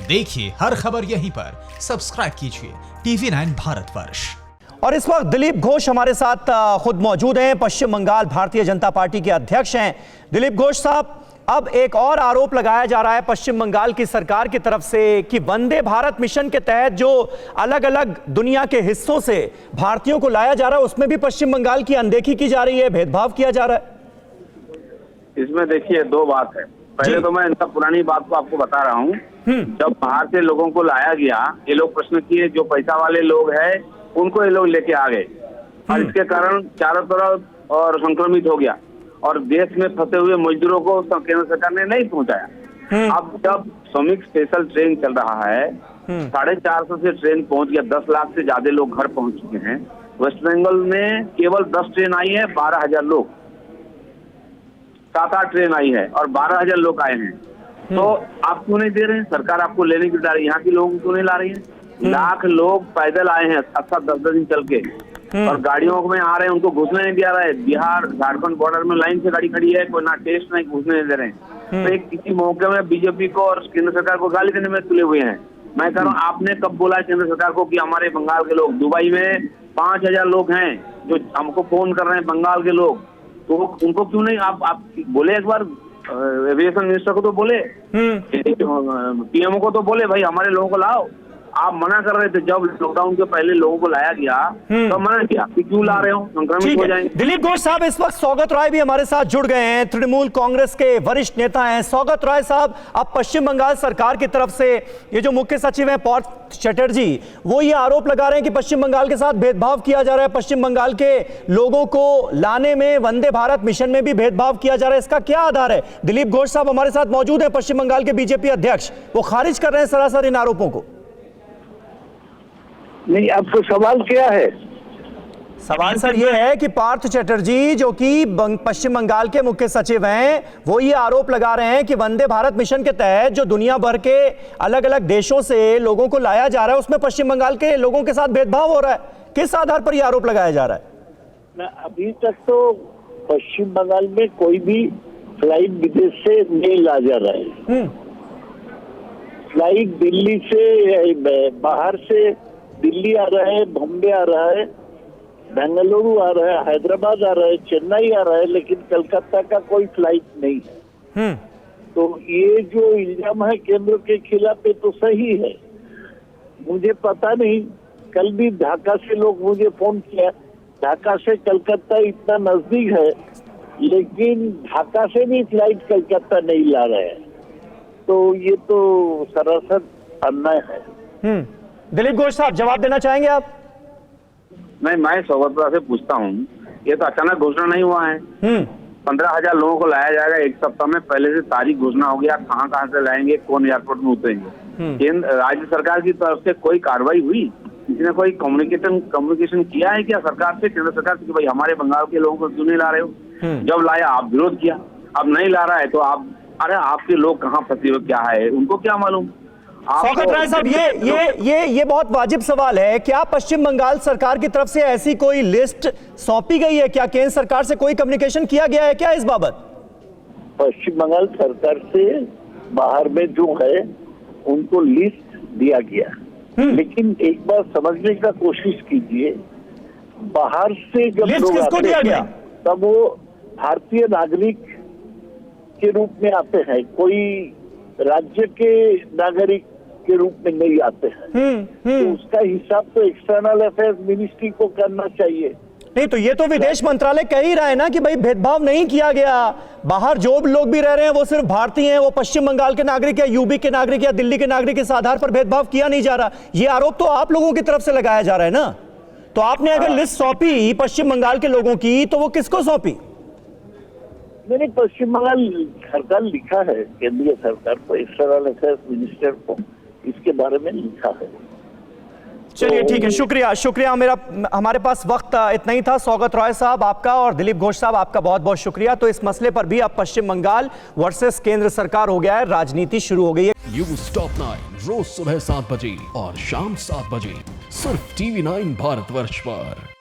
देखिए हर खबर यहीं पर, सब्सक्राइब कीजिए TV9 भारतवर्ष। और इस वक्त दिलीप घोष हमारे साथ खुद मौजूद हैं। पश्चिम बंगाल भारतीय जनता पार्टी के अध्यक्ष हैं दिलीप घोष साहब। अब एक और आरोप लगाया जा रहा है पश्चिम बंगाल की सरकार की तरफ से कि वंदे भारत मिशन के तहत जो अलग अलग दुनिया के हिस्सों से भारतीयों को लाया जा रहा है उसमें भी पश्चिम बंगाल की अनदेखी की जा रही है, भेदभाव किया जा रहा है। इसमें देखिए दो बात है। पहले तो मैं इनका पुरानी बात को आपको बता रहा हूँ। जब बाहर से लोगों को लाया गया, ये लोग प्रश्न किए, जो पैसा वाले लोग हैं उनको ये लोग लेके आ गए और इसके कारण चारों तरफ और संक्रमित हो गया और देश में फंसे हुए मजदूरों को केंद्र सरकार ने नहीं पहुंचाया। अब जब श्रमिक स्पेशल ट्रेन चल रहा है, 450 से ट्रेन पहुंच गया, 10 लाख से ज्यादा लोग घर पहुंच चुके हैं। वेस्ट बंगाल में केवल 10 ट्रेन आई है, 12,000 लोग, 7-8 ट्रेन आई है और 12,000 लोग आए हैं। तो आप क्यों नहीं दे रहे हैं? सरकार आपको लेने की डाल रही है, यहाँ के लोगों को क्यों नहीं ला रही है? लाख लोग पैदल आए हैं 7-10 दिन चल के और गाड़ियों में आ रहे हैं, उनको घुसने नहीं दिया रहा है। बिहार झारखंड बॉर्डर में लाइन से गाड़ी खड़ी है, कोई ना टेस्ट नहीं, घुसने नहीं दे रहे हैं। तो एक किसी मौके में बीजेपी को और केंद्र सरकार को गाली देने में तुले हुए हैं। मैं कह रहा हूँ, आपने कब बोला केंद्र सरकार को कि हमारे बंगाल के लोग, दुबई में 5,000 लोग हैं जो हमको फोन कर रहे हैं बंगाल के लोग, तो उनको क्यों नहीं आप बोले? एक बार एविएशन मिनिस्टर को तो बोले, पीएमओ को तो बोले भाई हमारे लोगों को लाओ। आप मना कर रहे थे जब लॉकडाउन के पहले लोगों को लाया गया, तो मना किया कि क्यों ला रहे हो, संक्रमित हो जाएंगे। दिलीप घोष साहब, इस वक्त सौगत रॉय भी हमारे साथ जुड़ गए हैं, तृणमूल कांग्रेस के वरिष्ठ नेता हैं। सौगत रॉय साहब, अब पश्चिम बंगाल सरकार की तरफ से ये जो मुख्य सचिव हैं पार्थ चटर्जी, वो ये आरोप लगा रहे हैं कि पश्चिम बंगाल के साथ भेदभाव किया जा रहा है, पश्चिम बंगाल के लोगों को लाने में वंदे भारत मिशन में भी भेदभाव किया जा रहा है। इसका क्या आधार है? दिलीप घोष साहब हमारे साथ मौजूद है, पश्चिम बंगाल के बीजेपी अध्यक्ष, वो खारिज कर रहे हैं सरासर इन आरोपों को। नहीं, आपको सवाल क्या है? सवाल सर ये है कि पार्थ चटर्जी जो कि पश्चिम बंगाल के मुख्य सचिव हैं, वो ये आरोप लगा रहे हैं कि वंदे भारत मिशन के तहत जो दुनिया भर के अलग अलग देशों से लोगों को लाया जा रहा है उसमें पश्चिम बंगाल के लोगों के साथ भेदभाव हो रहा है। किस आधार पर यह आरोप लगाया जा रहा है? अभी तक तो पश्चिम बंगाल में कोई भी फ्लाइट विदेश से नहीं ला जा रहा है। फ्लाइट दिल्ली से, बाहर से दिल्ली आ रहा है, बॉम्बे आ रहा है, बेंगलुरु आ रहा है, हैदराबाद आ रहा है, चेन्नई आ रहा है, लेकिन कलकत्ता का कोई फ्लाइट नहीं है। तो ये जो इल्जाम है केंद्र के खिलाफ है तो सही है। मुझे पता नहीं, कल भी ढाका से लोग मुझे फोन किया, ढाका से कलकत्ता इतना नजदीक है लेकिन ढाका से भी फ्लाइट कलकत्ता नहीं ला रहे हैं, तो ये तो सरासर अन्याय है। दिलीप घोष साहब, जवाब देना चाहेंगे आप? नहीं, मैं सौगत से पूछता हूँ, ये तो अचानक घोषणा नहीं हुआ है। 15,000 लोगों को लाया जाएगा एक सप्ताह में, पहले से तारीख घोषणा हो गया, कहाँ से लाएंगे, कौन एयरपोर्ट में उतरेंगे। केंद्र राज्य सरकार की तरफ से कोई कार्रवाई हुई? किसी ने कोई कम्युनिकेशन किया है क्या सरकार से, केंद्र सरकार से कि भाई हमारे बंगाल के लोगों को क्यों नहीं ला रहे हो? जब लाया आप विरोध किया, अब नहीं ला रहा है तो आप, अरे आपके लोग कहाँ फंसे हुए क्या है, उनको क्या मालूम? सौगत राय साहब, ये बहुत वाजिब सवाल है। क्या पश्चिम बंगाल सरकार की तरफ से ऐसी कोई लिस्ट सौंपी गई है? क्या केंद्र सरकार से कोई कम्युनिकेशन किया गया है क्या इस बाबत? पश्चिम बंगाल सरकार से बाहर में जो है उनको लिस्ट दिया गया, लेकिन एक बार समझने का कोशिश कीजिए, बाहर से जब लोग आते हैं तब वो भारतीय नागरिक के रूप में आते हैं, कोई राज्य के नागरिक के रूप में नहीं आते हैं। तो उसका हिसाब तो एक्सटर्नल अफेयर्स मिनिस्ट्री को करना चाहिए। नहीं तो ये तो विदेश मंत्रालय कह ही रहा है ना कि भाई भेदभाव नहीं किया गया, बाहर जो लोग भी रह रहे हैं वो सिर्फ भारतीय हैं, वो पश्चिम बंगाल के नागरिक या यूपी के नागरिक या दिल्ली के नागरिक, इस आधार पर भेदभाव किया नहीं जा रहा। ये आरोप तो आप लोगों की तरफ से लगाया जा रहा है ना। तो आपने अगर लिस्ट सौंपी पश्चिम बंगाल के लोगों की, तो वो किसको सौंपी? मैंने पश्चिम बंगाल सरकार लिखा है, केंद्रीय सरकार को, एक्सटर्नल अफेयर्स मिनिस्टर को इसके बारे में लिखा है। चलिए ठीक है, शुक्रिया। हमारे पास वक्त इतना ही था। सौगत रॉय साहब आपका और दिलीप घोष साहब आपका बहुत बहुत शुक्रिया। तो इस मसले पर भी अब पश्चिम बंगाल वर्सेस केंद्र सरकार हो गया है, राजनीति शुरू हो गई है। न्यूज़ टॉप 9 रोज सुबह 7 बजे और शाम 7 बजे सिर्फ TV9 भारतवर्ष पर।